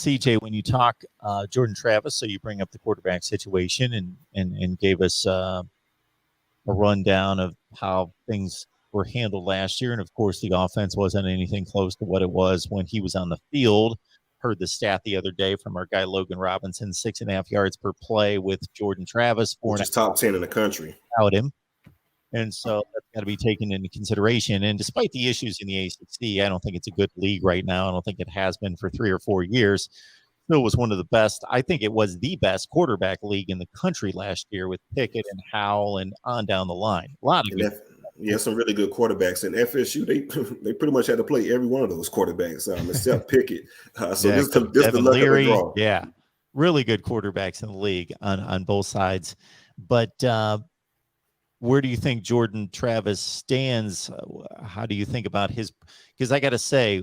CJ, when you talk Jordan Travis, so you bring up the quarterback situation and gave us a rundown of how things were handled last year. And of course, the offense wasn't anything close to what it was when he was on the field. Heard the stat the other day from our guy Logan Robinson: 6.5 yards per play with Jordan Travis, which is top 10 in the country without him. And so that's got to be taken into consideration. And despite the issues in the ACC, I don't think it's a good league right now. I don't think it has been for 3 or 4 years. Still was one of the best. I think it was the best quarterback league in the country last year with Pickett and Howell and on down the line. A lot of good. Yeah, some really good quarterbacks. And FSU, they pretty much had to play every one of those quarterbacks except Pickett. So this is the luck of the draw. Yeah, really good quarterbacks in the league on both sides. But where do you think Jordan Travis stands? How do you think about his? Because I got to say,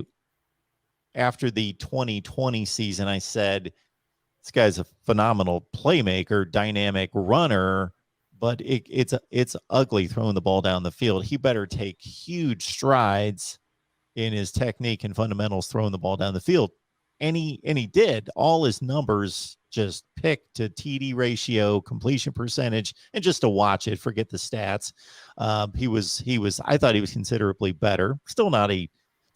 after the 2020 season, I said, this guy's a phenomenal playmaker, dynamic runner, but it's ugly throwing the ball down the field. He better take huge strides in his technique and fundamentals throwing the ball down the field. And he did. All his numbers just pick to TD ratio, completion percentage, and just to watch it, forget the stats. He was. I thought he was considerably better. Still not a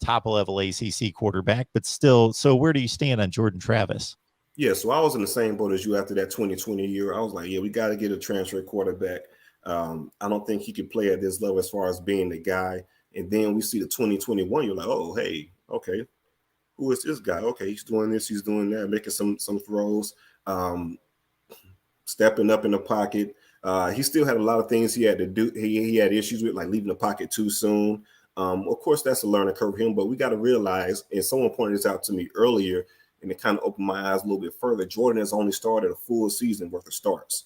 top level ACC quarterback, but still. So where do you stand on Jordan Travis? Yeah, so I was in the same boat as you after that 2020 year. I was like, yeah, we got to get a transfer quarterback. I don't think he could play at this level as far as being the guy. And then we see the 2021. You're like, oh, hey, okay. Who is this guy? Okay, he's doing this, he's doing that, making some throws, stepping up in the pocket. He still had a lot of things he had to do. He had issues with, like leaving the pocket too soon. Of course, that's a learning curve for him, but we got to realize, and someone pointed this out to me earlier, and it kind of opened my eyes a little bit further. Jordan has only started a full season worth of starts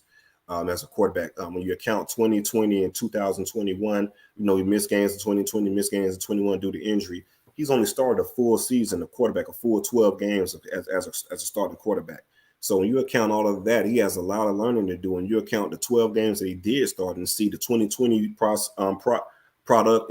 as a quarterback. When you account 2020 and 2021, he missed games in 2020, missed games in 21 due to injury. He's only started a full season, a quarterback, a full 12 games as a starting quarterback. So when you account all of that, he has a lot of learning to do. And you account the 12 games that he did start and see the 2020 product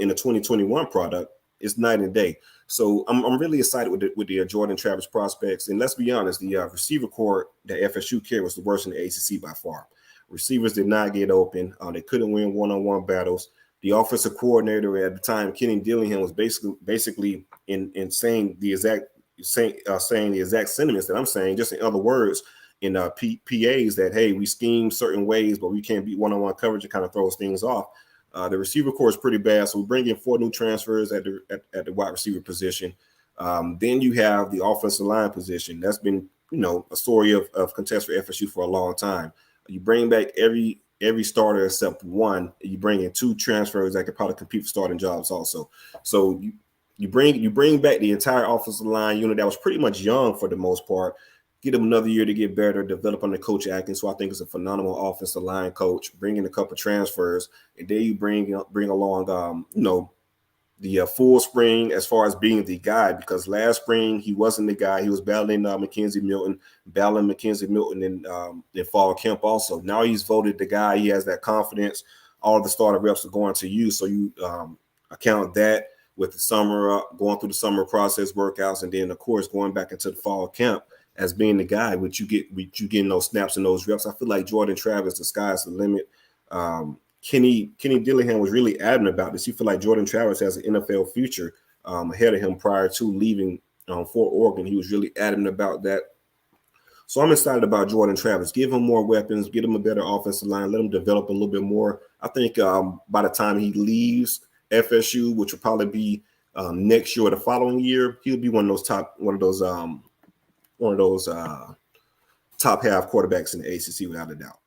and the 2021 product, it's night and day. So I'm really excited with the Jordan Travis prospects. And let's be honest, the receiver corps that FSU carried was the worst in the ACC by far. Receivers did not get open. They couldn't win one-on-one battles. The offensive coordinator at the time, Kenny Dillingham, was basically in saying the exact sentiments that I'm saying, just in other words, in PAs that, hey, we scheme certain ways, but we can't beat one-on-one coverage. It kind of throws things off. The receiver corps is pretty bad, so we bring in 4 new transfers at the wide receiver position. Then you have the offensive line position. That's been, a story of contest for FSU for a long time. You bring back every starter except one. You bring in 2 transfers that could probably compete for starting jobs also. So you bring back the entire offensive line unit that was pretty much young for the most part. Get them another year to get better, develop under Coach Atkins, who I think is a phenomenal offensive line coach. Bring in a couple transfers, and then you bring along the full spring as far as being the guy, because last spring he wasn't the guy. He was battling Mackenzie Milton in fall camp also. Now he's voted the guy. He has that confidence. All of the starter reps are going to you. So you account that with the summer, going through the summer process workouts, and then, of course, going back into the fall camp as being the guy, which you getting those snaps and those reps. I feel like Jordan Travis, the sky's the limit. Kenny Dillingham was really adamant about this. He feel like Jordan Travis has an NFL future ahead of him prior to leaving for Oregon. He was really adamant about that. So I'm excited about Jordan Travis. Give him more weapons, get him a better offensive line, let him develop a little bit more. I think by the time he leaves FSU, which will probably be next year or the following year, he'll be one of those top half quarterbacks in the ACC without a doubt.